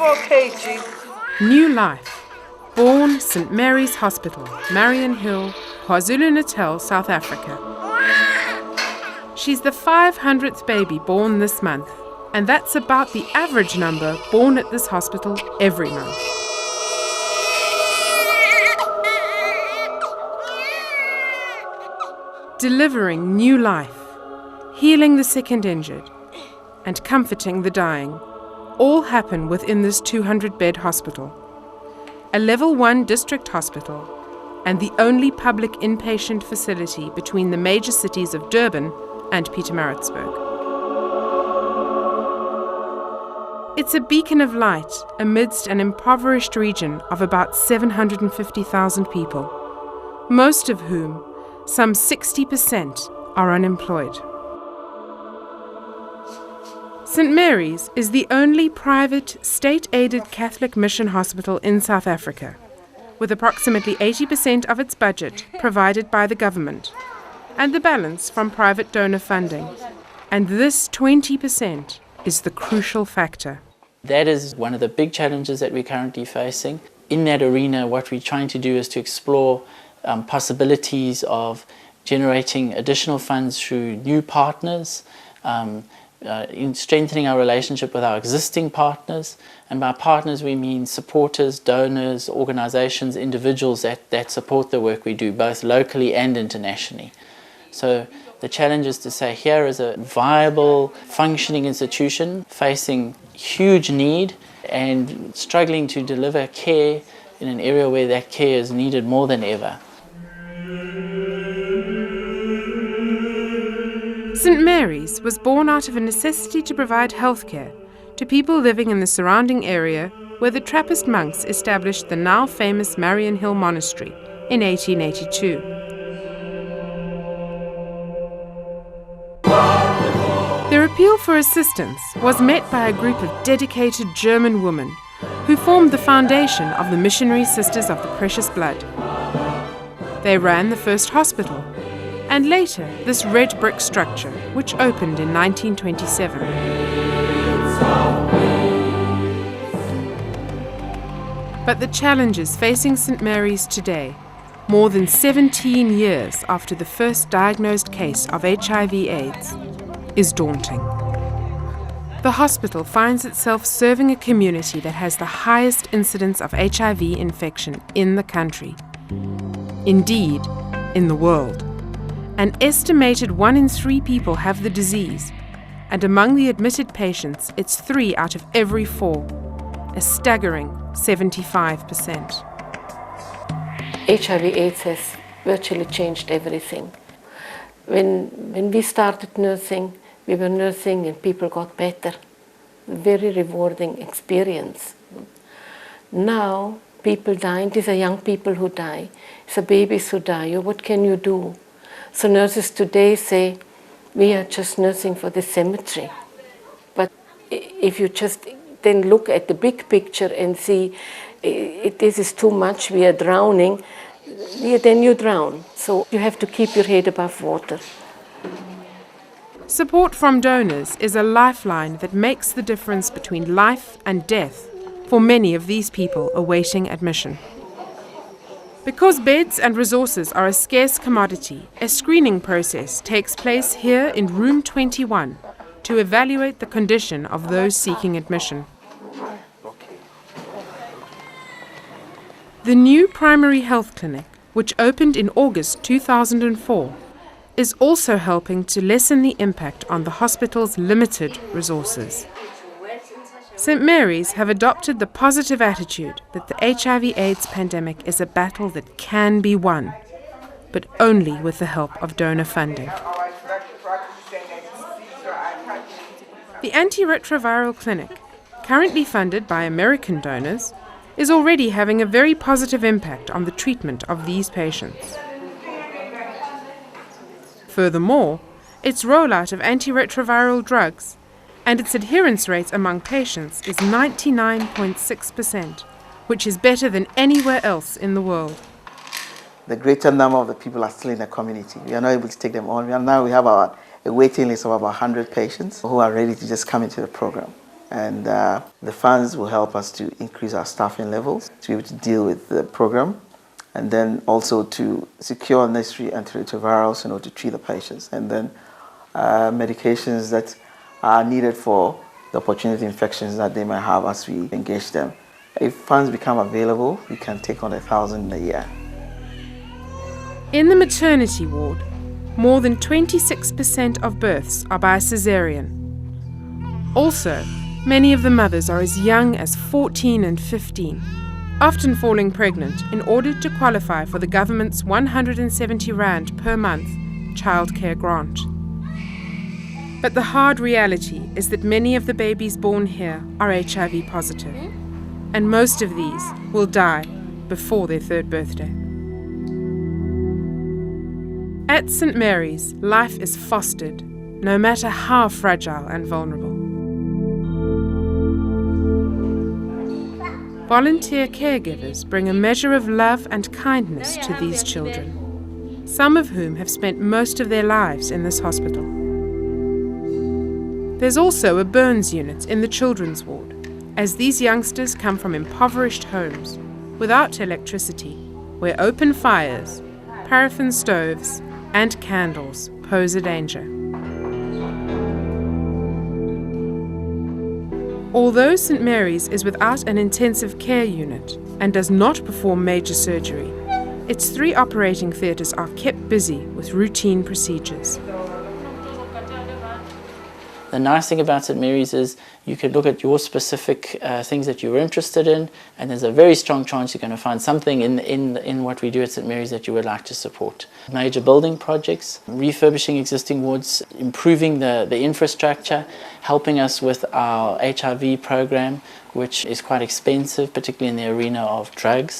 4 kg. New life. Born St Mary's Hospital, Mariannhill, KwaZulu-Natal, South Africa. She's the 500th baby born this month, and that's about the average number born at this hospital every month. Delivering new life, healing the sick and injured, and comforting the dying, all happen within this 200-bed hospital. A Level 1 district hospital, and the only public inpatient facility between the major cities of Durban and Pietermaritzburg. It's a beacon of light amidst an impoverished region of about 750,000 people, most of whom, some 60%, are unemployed. St Mary's is the only private, state-aided Catholic mission hospital in South Africa, with approximately 80% of its budget provided by the government, and the balance from private donor funding. And this 20% is the crucial factor. That is one of the big challenges that we're currently facing. In that arena, what we're trying to do is to explore possibilities of generating additional funds through new partners, in strengthening our relationship with our existing partners. And by partners we mean supporters, donors, organizations, individuals that support the work we do, both locally and internationally. So the challenge is to say, here is a viable, functioning institution facing huge need and struggling to deliver care in an area where that care is needed more than ever. St Mary's was born out of a necessity to provide healthcare to people living in the surrounding area where the Trappist monks established the now famous Mariannhill Monastery in 1882. Their appeal for assistance was met by a group of dedicated German women who formed the foundation of the Missionary Sisters of the Precious Blood. They ran the first hospital, and later this red brick structure, which opened in 1927. But the challenges facing St Mary's today, more than 17 years after the first diagnosed case of HIV/AIDS, is daunting. The hospital finds itself serving a community that has the highest incidence of HIV infection in the country. Indeed, in the world. An estimated 1 in 3 people have the disease, and among the admitted patients, it's 3 out of every 4, a staggering 75%. HIV/AIDS has virtually changed everything. When we started nursing, we were nursing and people got better. Very rewarding experience. Now, people die. These are young people who die. These are babies who die. What can you do? So nurses today say, we are just nursing for the cemetery. But if you just then look at the big picture and see, this is too much, we are drowning, then you drown. So you have to keep your head above water. Support from donors is a lifeline that makes the difference between life and death for many of these people awaiting admission. Because beds and resources are a scarce commodity, a screening process takes place here in room 21 to evaluate the condition of those seeking admission. The new primary health clinic, which opened in August 2004, is also helping to lessen the impact on the hospital's limited resources. St Mary's have adopted the positive attitude that the HIV/AIDS pandemic is a battle that can be won, but only with the help of donor funding. The antiretroviral clinic, currently funded by American donors, is already having a very positive impact on the treatment of these patients. Furthermore, its rollout of antiretroviral drugs and its adherence rate among patients is 99.6%, which is better than anywhere else in the world. The greater number of the people are still in the community. We are not able to take them on. Now we have a waiting list of about 100 patients who are ready to just come into the program. And the funds will help us to increase our staffing levels to be able to deal with the program, and then also to secure necessary antiretrovirals, to treat the patients, and then medications that are needed for the opportunity infections that they might have as we engage them. If funds become available, we can take on 1,000 a year. In the maternity ward, more than 26% of births are by cesarean. Also, many of the mothers are as young as 14 and 15, often falling pregnant in order to qualify for the government's 170 Rand per month childcare grant. But the hard reality is that many of the babies born here are HIV positive, and most of these will die before their third birthday. At St. Mary's, life is fostered, no matter how fragile and vulnerable. Volunteer caregivers bring a measure of love and kindness to these children, some of whom have spent most of their lives in this hospital. There's also a burns unit in the children's ward, as these youngsters come from impoverished homes without electricity, where open fires, paraffin stoves, and candles pose a danger. Although St. Mary's is without an intensive care unit and does not perform major surgery, its 3 operating theatres are kept busy with routine procedures. The nice thing about St. Mary's is you could look at your specific things that you're interested in, and there's a very strong chance you're going to find something in what we do at St. Mary's that you would like to support. Major building projects, refurbishing existing wards, improving the infrastructure, helping us with our HIV program, which is quite expensive, particularly in the arena of drugs.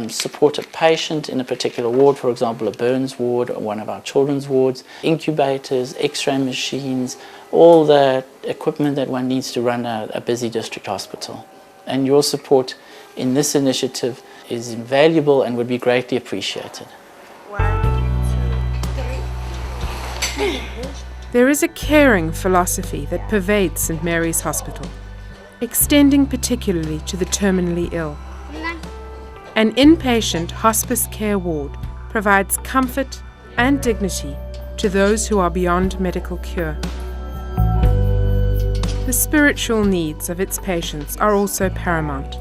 Support a patient in a particular ward, for example a burns ward or one of our children's wards, incubators, x-ray machines, all the equipment that one needs to run a busy district hospital. And your support in this initiative is invaluable and would be greatly appreciated. There is a caring philosophy that pervades St. Mary's Hospital, extending particularly to the terminally ill. An inpatient hospice care ward provides comfort and dignity to those who are beyond medical cure. The spiritual needs of its patients are also paramount,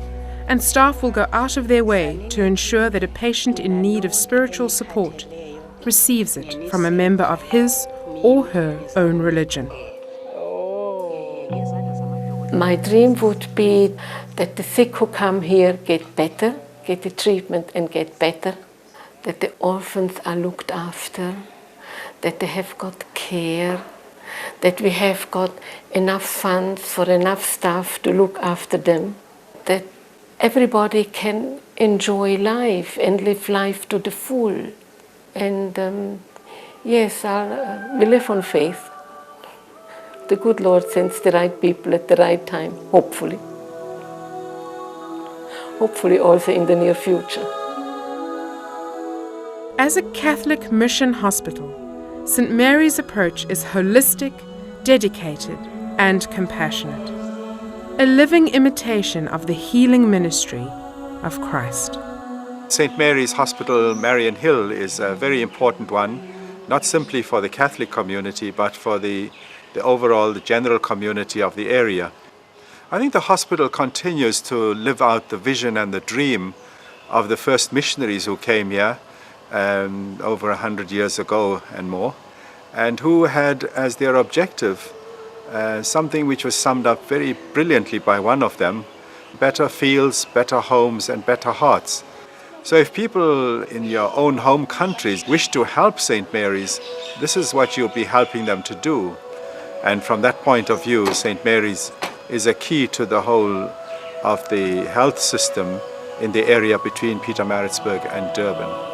and staff will go out of their way to ensure that a patient in need of spiritual support receives it from a member of his or her own religion. My dream would be that the sick who come here get better, get the treatment and get better, that the orphans are looked after, that they have got care, that we have got enough funds for enough staff to look after them, that everybody can enjoy life and live life to the full. And yes, we live on faith. The good Lord sends the right people at the right time, hopefully. Hopefully also in the near future. As a Catholic mission hospital, St. Mary's approach is holistic, dedicated, and compassionate, a living imitation of the healing ministry of Christ. St. Mary's Hospital, Mariannhill, is a very important one, not simply for the Catholic community, but for the general community of the area. I think the hospital continues to live out the vision and the dream of the first missionaries who came here over 100 years ago and more, and who had as their objective something which was summed up very brilliantly by one of them: better fields, better homes, and better hearts. So if people in your own home countries wish to help St. Mary's, this is what you'll be helping them to do. And from that point of view, St. Mary's is a key to the whole of the health system in the area between Pietermaritzburg and Durban.